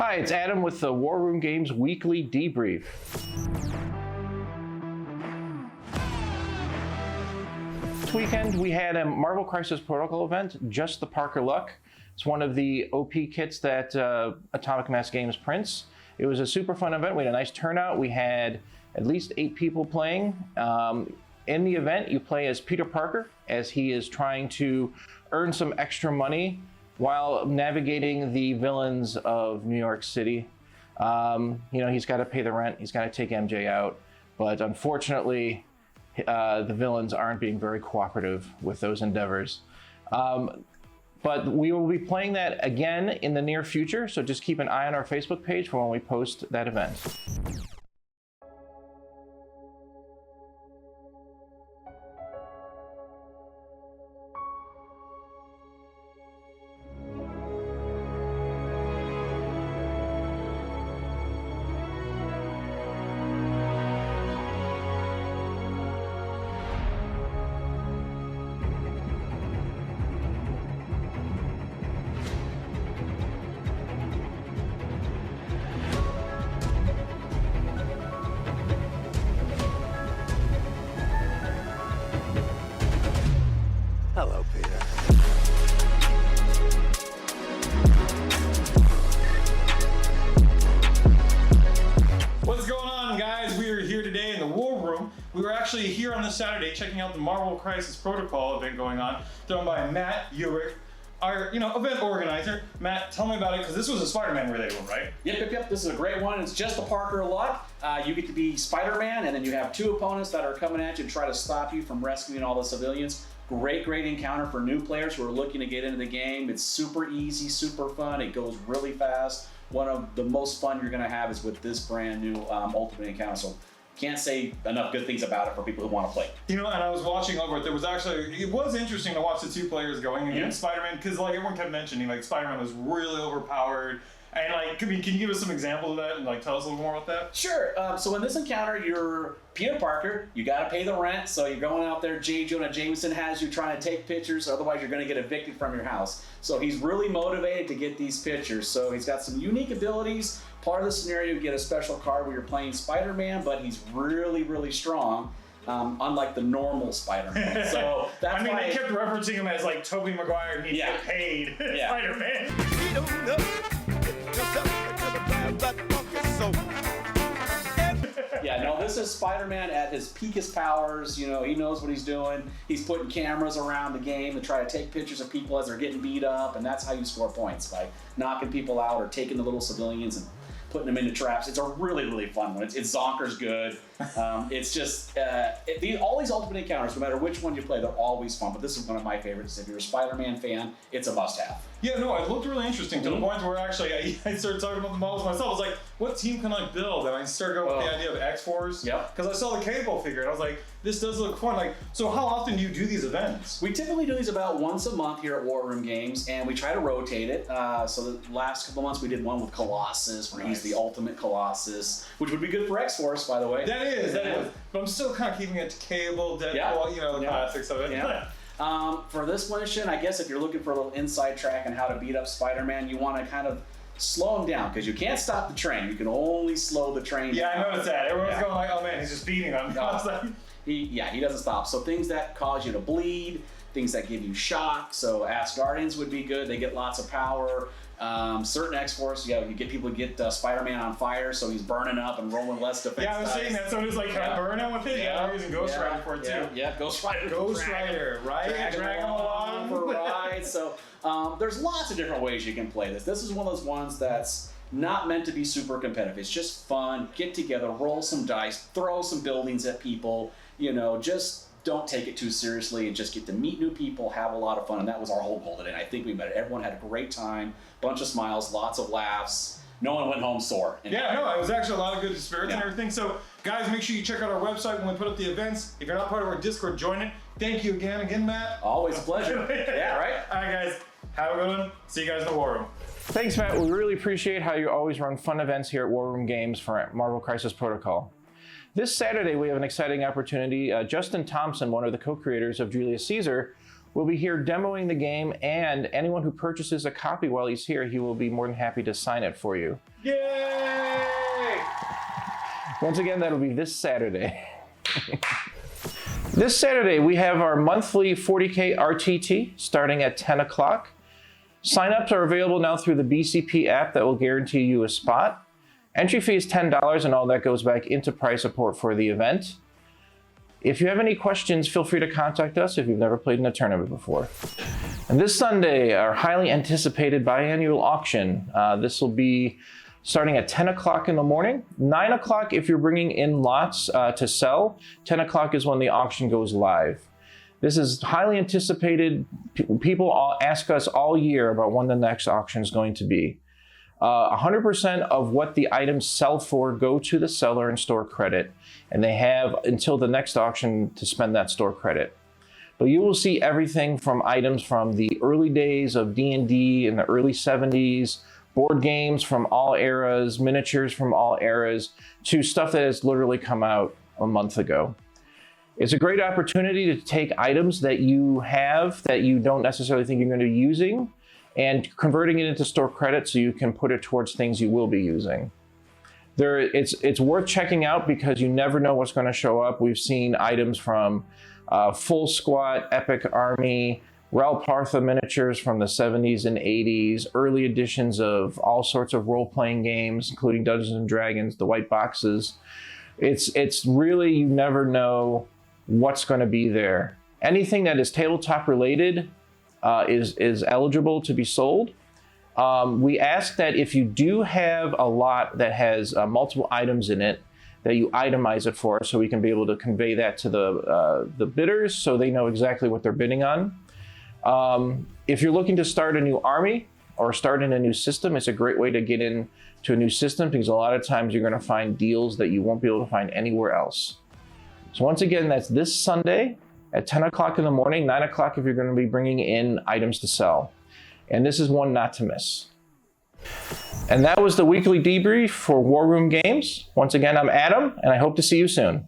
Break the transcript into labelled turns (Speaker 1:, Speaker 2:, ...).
Speaker 1: Hi, it's Adam with the War Room Games Weekly Debrief. This weekend we had a Marvel Crisis Protocol event, Just the Parker Luck. It's one of the OP kits that Atomic Mass Games prints. It was a super fun event. We had a nice turnout. We had at least 8 people playing. In the event, you play as Peter Parker as he is trying to earn some extra money while navigating the villains of New York City. He's got to pay the rent, he's got to take MJ out, but unfortunately, the villains aren't being very cooperative with those endeavors. But we will be playing that again in the near future, so just keep an eye on our Facebook page for when we post that event.
Speaker 2: Hello, Peter.
Speaker 3: What's going on, guys? We are here today in the War Room. We were actually here on this Saturday checking out the Marvel Crisis Protocol event going on, thrown by Matt Urick, our event organizer. Matt, tell me about it, because this was a Spider-Man related one, right?
Speaker 4: Yep. This is a great one. It's just the Parker luck. You get to be Spider-Man, and then you have 2 opponents that are coming at you to try to stop you from rescuing all the civilians. Great encounter for new players who are looking to get into the game. It's super easy, super fun. It goes really fast. One of the most fun you're going to have is with this brand new Ultimate Encounter. So can't say enough good things about it for people who want to play.
Speaker 3: And I was watching over it. It was interesting to watch the 2 players going against Spider-Man, because everyone kept mentioning Spider-Man was really overpowered. And can you give us some examples of that and tell us a little more about that?
Speaker 4: Sure. So in this encounter, you're Peter Parker. You got to pay the rent, so you're going out there. J. Jonah Jameson has you trying to take pictures, otherwise you're going to get evicted from your house. So he's really motivated to get these pictures. So he's got some unique abilities. Part of the scenario, you get a special card where you're playing Spider-Man, but he's really, really strong. Unlike the normal Spider-Man. So that's why
Speaker 3: they kept referencing him as Tobey Maguire needs to get paid Spider-Man.
Speaker 4: Yeah, no, this is Spider-Man at his peakest powers. He knows what he's doing. He's putting cameras around the game to try to take pictures of people as they're getting beat up, and that's how you score points, by knocking people out or taking the little civilians and putting them into traps. It's a really, really fun one. It's zonkers good. It's just, all these Ultimate Encounters, no matter which one you play, they're always fun, but this is one of my favorites. If you're a Spider-Man fan, it's a must-have.
Speaker 3: Yeah, no, it looked really interesting to the point where actually I started talking about the models myself. I was like, what team can I build? And I started going with the idea of X-Force.
Speaker 4: Yep.
Speaker 3: Because I saw the Cable figure and I was like, this does look fun. So how often do you do these events?
Speaker 4: We typically do these about once a month here at War Room Games, and we try to rotate it. So the last couple months we did one with Colossus, where he's the ultimate Colossus, which would be good for X-Force, by the way.
Speaker 3: That is. But I'm still kind of keeping it to Cable, Deadpool, the classics of it.
Speaker 4: Yeah. For this mission, I guess if you're looking for a little inside track on how to beat up Spider-Man, you want to kind of slow him down, because you can't stop the train. You can only slow the train down.
Speaker 3: I noticed that. Everyone's going oh man, he's just beating them.
Speaker 4: He doesn't stop. So things that cause you to bleed, things that give you shock. So Asgardians would be good. They get lots of power. Certain X-Force, you get people to get Spider-Man on fire, so he's burning up and rolling less defense.
Speaker 3: Yeah, I was saying that. So it was can I burn him with it? Yeah, I'm using Ghost Rider for it too.
Speaker 4: Yeah, Ghost Rider.
Speaker 3: Drag him along
Speaker 4: for a ride. So there's lots of different ways you can play this. This is one of those ones that's not meant to be super competitive. It's just fun. Get together, roll some dice, throw some buildings at people. Just don't take it too seriously and just get to meet new people, have a lot of fun. And that was our whole goal today. I think we met it. Everyone had a great time, bunch of smiles, lots of laughs. No one went home sore.
Speaker 3: It was actually a lot of good spirits and everything. So guys, make sure you check out our website when we put up the events. If you're not part of our Discord, join it. Thank you again, Matt.
Speaker 4: Always a pleasure. Yeah, right?
Speaker 3: All right, guys. Have a good one. See you guys in the War Room.
Speaker 1: Thanks, Matt. We really appreciate how you always run fun events here at War Room Games for Marvel Crisis Protocol. This Saturday, we have an exciting opportunity. Justin Thompson, one of the co-creators of Julius Caesar, We'll be here demoing the game, and anyone who purchases a copy while he's here, he will be more than happy to sign it for you.
Speaker 3: Yay!
Speaker 1: Once again, that'll be this Saturday. This Saturday, we have our monthly 40k RTT starting at 10 o'clock. Sign-ups are available now through the BCP app that will guarantee you a spot. Entry fee is $10, and all that goes back into prize support for the event. If you have any questions, feel free to contact us if you've never played in a tournament before. And this Sunday, our highly anticipated biannual auction. This will be starting at 10 o'clock in the morning. 9 o'clock if you're bringing in lots to sell. 10 o'clock is when the auction goes live. This is highly anticipated. People all ask us all year about when the next auction is going to be. 100% of what the items sell for go to the seller and store credit, and they have until the next auction to spend that store credit. But you will see everything from items from the early days of D&D in the early 70s, board games from all eras, miniatures from all eras, to stuff that has literally come out a month ago. It's a great opportunity to take items that you have that you don't necessarily think you're going to be using and converting it into store credit so you can put it towards things you will be using. It's worth checking out because you never know what's going to show up. We've seen items from Full Squat, Epic Army, Rel Partha miniatures from the 70s and 80s, early editions of all sorts of role-playing games, including Dungeons and Dragons, the white boxes. It's really, you never know what's going to be there. Anything that is tabletop related is eligible to be sold. We ask that if you do have a lot that has multiple items in it, that you itemize it for us so we can be able to convey that to the bidders so they know exactly what they're bidding on. If you're looking to start a new army or start in a new system, it's a great way to get into a new system because a lot of times you're going to find deals that you won't be able to find anywhere else. So once again, that's this Sunday at 10 o'clock in the morning, 9 o'clock if you're going to be bringing in items to sell. And this is one not to miss. And that was the weekly debrief for War Room Games. Once again, I'm Adam, and I hope to see you soon.